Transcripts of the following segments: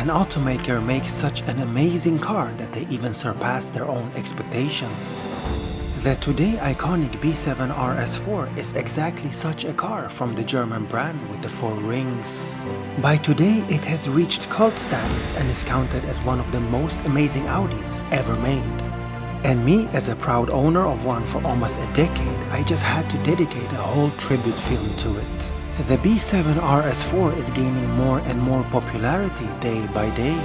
an automaker makes such an amazing car that they even surpass their own expectations. The today iconic B7 RS4 is exactly such a car from the German brand with the 4 rings. By today it has reached cult status and is counted as one of the most amazing Audis ever made. And me, as a proud owner of one for almost a decade, I just had to dedicate a whole tribute film to it. The B7 RS4 is gaining more and more popularity day by day.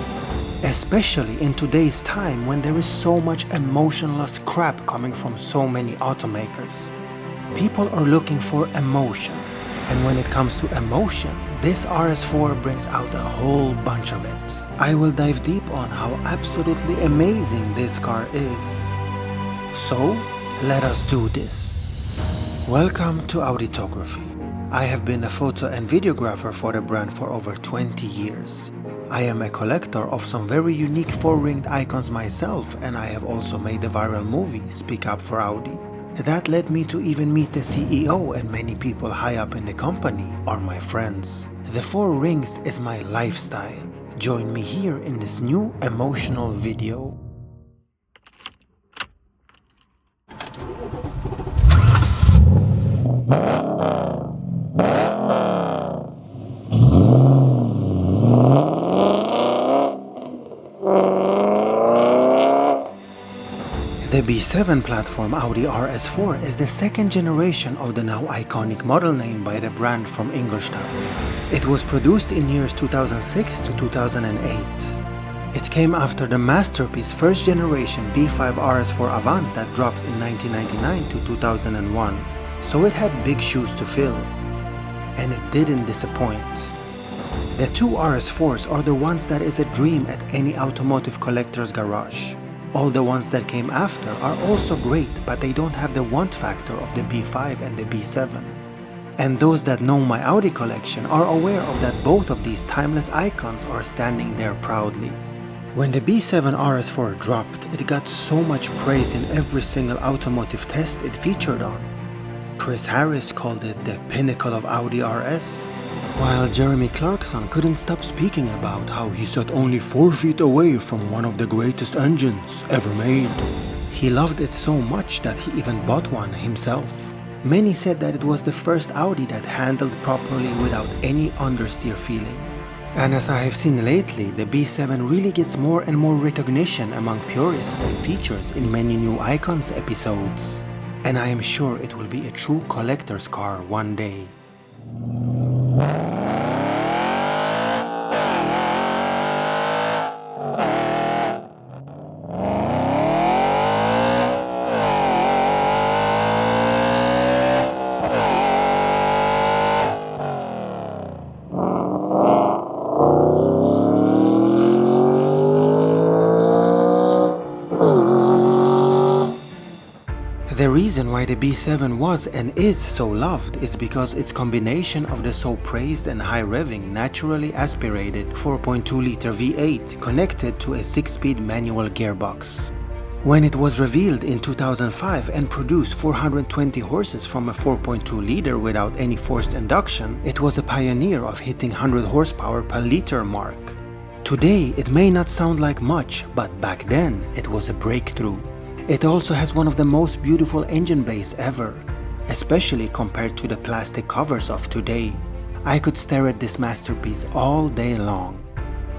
Especially in today's time when there is so much emotionless crap coming from so many automakers. People are looking for emotion, and when it comes to emotion, this RS4 brings out a whole bunch of it. I will dive deep on how absolutely amazing this car is. So, let us do this. Welcome to Auditography. I have been a photo and videographer for the brand for over 20 years. I am a collector of some very unique 4-ringed icons myself, and I have also made the viral movie Speak Up for Audi. That led me to even meet the CEO, and many people high up in the company are my friends. The 4 rings is my lifestyle. Join me here in this new emotional video. The B7 platform Audi RS4 is the second generation of the now iconic model name by the brand from Ingolstadt. It was produced in years 2006 to 2008. It came after the masterpiece first generation B5 RS4 Avant that dropped in 1999 to 2001, so it had big shoes to fill. And it didn't disappoint. The 2 RS4s are the ones that is a dream at any automotive collector's garage. All the ones that came after are also great, but they don't have the want factor of the B5 and the B7. And those that know my Audi collection are aware of that both of these timeless icons are standing there proudly. When the B7 RS4 dropped, it got so much praise in every single automotive test it featured on. Chris Harris called it the pinnacle of Audi RS, while Jeremy Clarkson couldn't stop speaking about how he sat only 4 feet away from one of the greatest engines ever made. He loved it so much that he even bought one himself. Many said that it was the first Audi that handled properly without any understeer feeling. And as I have seen lately, the B7 really gets more and more recognition among purists and features in many new icons episodes. And I am sure it will be a true collector's car one day. The reason why the B7 was and is so loved is because its combination of the so praised and high revving naturally aspirated 4.2-liter V8 connected to a 6-speed manual gearbox. When it was revealed in 2005 and produced 420 horses from a 4.2-liter without any forced induction, it was a pioneer of hitting 100 horsepower per liter mark. Today it may not sound like much, but back then it was a breakthrough. It also has one of the most beautiful engine bays ever, especially compared to the plastic covers of today. I could stare at this masterpiece all day long.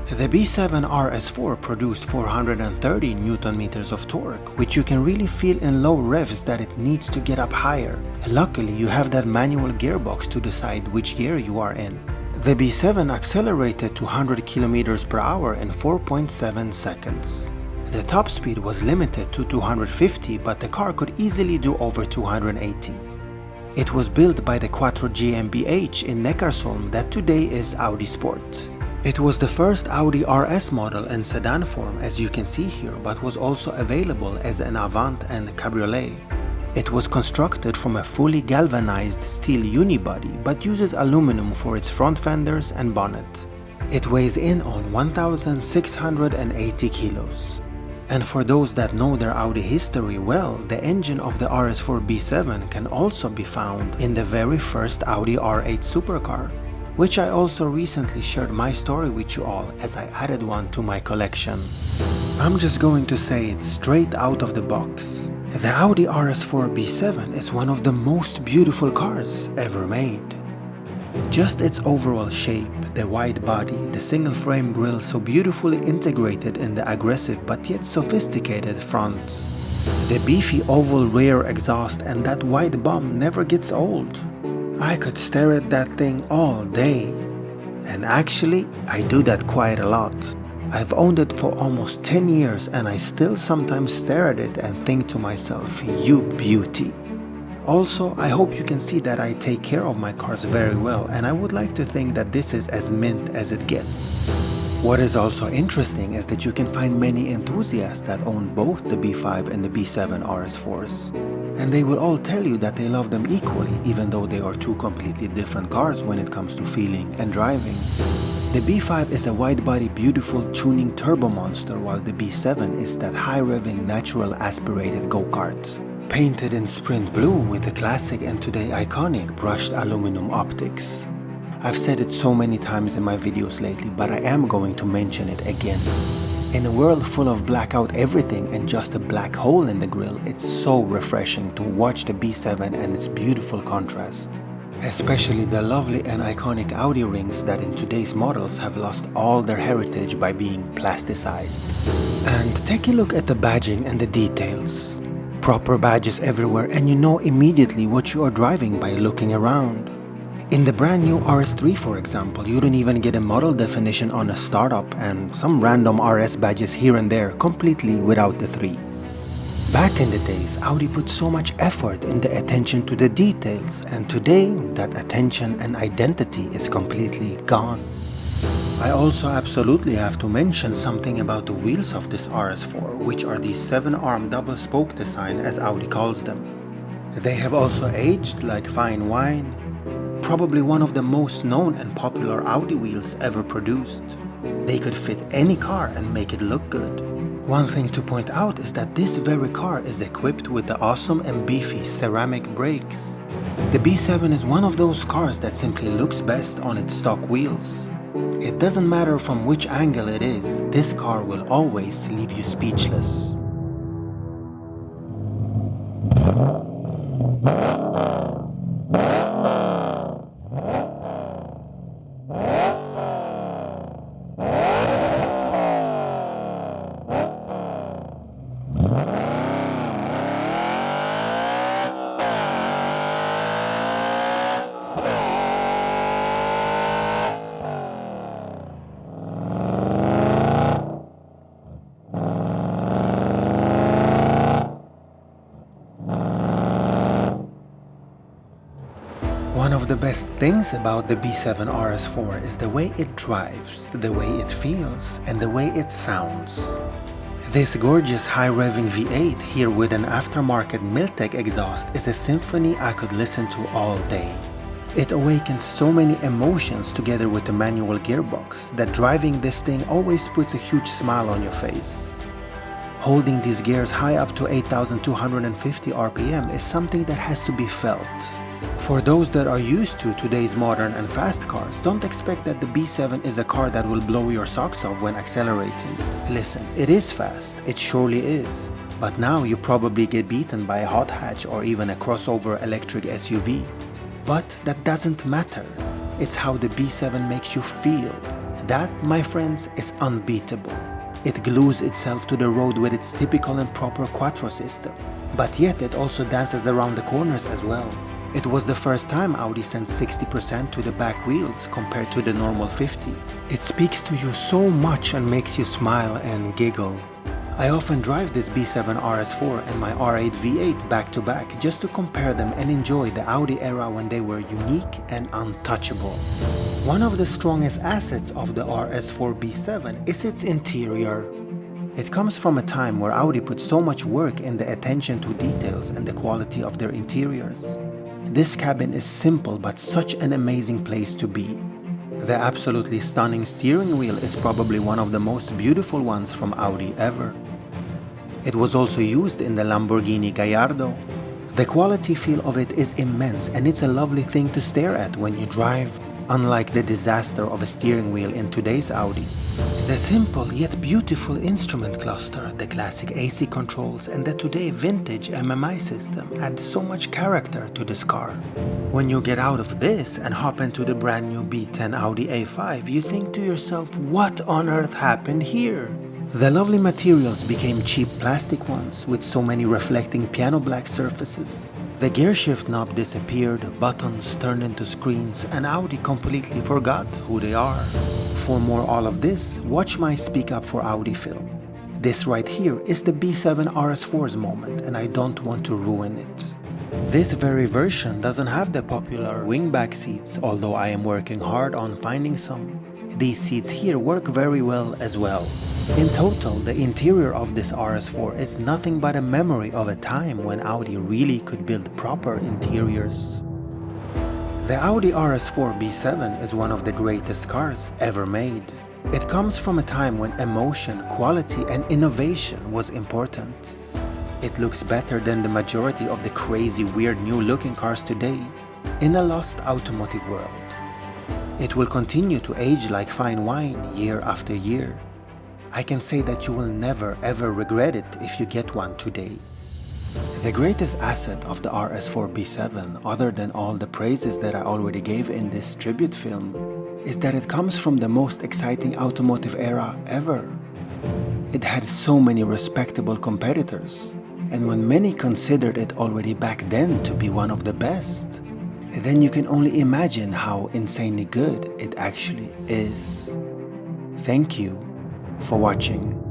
The B7 RS4 produced 430 Nm of torque, which you can really feel in low revs that it needs to get up higher. Luckily, you have that manual gearbox to decide which gear you are in. The B7 accelerated to 100 km per hour in 4.7 seconds. The top speed was limited to 250, but the car could easily do over 280. It was built by the Quattro GmbH in Neckarsulm that today is Audi Sport. It was the first Audi RS model in sedan form, as you can see here, but was also available as an Avant and Cabriolet. It was constructed from a fully galvanized steel unibody but uses aluminum for its front fenders and bonnet. It weighs in on 1,680 kilos. And for those that know their Audi history well, the engine of the RS4 B7 can also be found in the very first Audi R8 supercar. which I also recently shared my story with you all as I added one to my collection. I'm just going to say it straight out of the box. The Audi RS4 B7 is one of the most beautiful cars ever made. Just its overall shape, the wide body, the single frame grille so beautifully integrated in the aggressive but yet sophisticated front. The beefy oval rear exhaust and that wide bum never gets old. I could stare at that thing all day. And actually, I do that quite a lot. I've owned it for almost 10 years and I still sometimes stare at it and think to myself, you beauty. Also, I hope you can see that I take care of my cars very well, and I would like to think that this is as mint as it gets. What is also interesting is that you can find many enthusiasts that own both the B5 and the B7 RS4s. And they will all tell you that they love them equally, even though they are two completely different cars when it comes to feeling and driving. The B5 is a wide-body beautiful tuning turbo monster, while the B7 is that high-revving natural aspirated go-kart. Painted in sprint blue with the classic and today iconic brushed aluminum optics. I've said it so many times in my videos lately, but I am going to mention it again. In a world full of blackout everything and just a black hole in the grille, it's so refreshing to watch the B7 and its beautiful contrast. Especially the lovely and iconic Audi rings that in today's models have lost all their heritage by being plasticized. And take a look at the badging and the details. Proper badges everywhere, and you know immediately what you are driving by looking around. In the brand new RS3 for example, you don't even get a model definition on a startup and some random RS badges here and there completely without the 3. Back in the days, Audi put so much effort in the attention to the details, and today that attention and identity is completely gone. I also absolutely have to mention something about the wheels of this RS4, which are the 7-arm double spoke design as Audi calls them. They have also aged like fine wine. Probably one of the most known and popular Audi wheels ever produced. They could fit any car and make it look good. One thing to point out is that this very car is equipped with the awesome and beefy ceramic brakes. The B7 is one of those cars that simply looks best on its stock wheels. It doesn't matter from which angle it is, this car will always leave you speechless. One of the best things about the B7 RS4 is the way it drives, the way it feels, and the way it sounds. This gorgeous high-revving V8 here with an aftermarket Miltech exhaust is a symphony I could listen to all day. It awakens so many emotions together with the manual gearbox that driving this thing always puts a huge smile on your face. Holding these gears high up to 8,250 RPM is something that has to be felt. For those that are used to today's modern and fast cars, don't expect that the B7 is a car that will blow your socks off when accelerating. Listen, it is fast, it surely is. But now you probably get beaten by a hot hatch or even a crossover electric SUV. But that doesn't matter. It's how the B7 makes you feel. That, my friends, is unbeatable. It glues itself to the road with its typical and proper quattro system. But yet it also dances around the corners as well. It was the first time Audi sent 60% to the back wheels compared to the normal 50. It speaks to you so much and makes you smile and giggle. I often drive this B7 RS4 and my R8 V8 back to back just to compare them and enjoy the Audi era when they were unique and untouchable. One of the strongest assets of the RS4 B7 is its interior. It comes from a time where Audi put so much work in the attention to details and the quality of their interiors. This cabin is simple but such an amazing place to be. The absolutely stunning steering wheel is probably one of the most beautiful ones from Audi ever. It was also used in the Lamborghini Gallardo. The quality feel of it is immense and it's a lovely thing to stare at when you drive. unlike the disaster of a steering wheel in today's Audis. The simple yet beautiful instrument cluster, the classic AC controls, and the today vintage MMI system add so much character to this car. When you get out of this and hop into the brand new B10 Audi A5, you think to yourself, what on earth happened here? The lovely materials became cheap plastic ones with so many reflecting piano black surfaces. The gearshift knob disappeared, buttons turned into screens, and Audi completely forgot who they are. For more all of this, watch my Speak Up for Audi film. This right here is the B7 RS4's moment, and I don't want to ruin it. This very version doesn't have the popular wingback seats, although I am working hard on finding some. These seats here work very well as well. In total, the interior of this RS4 is nothing but a memory of a time when Audi really could build proper interiors. The Audi RS4 B7 is one of the greatest cars ever made. It comes from a time when emotion, quality, and innovation was important. It looks better than the majority of the crazy, weird new-looking cars today in a lost automotive world. It will continue to age like fine wine year after year. I can say that you will never ever regret it if you get one today. The greatest asset of the RS4 B7, other than all the praises that I already gave in this tribute film, is that it comes from the most exciting automotive era ever. It had so many respectable competitors, and when many considered it already back then to be one of the best, then you can only imagine how insanely good it actually is. Thank you for watching.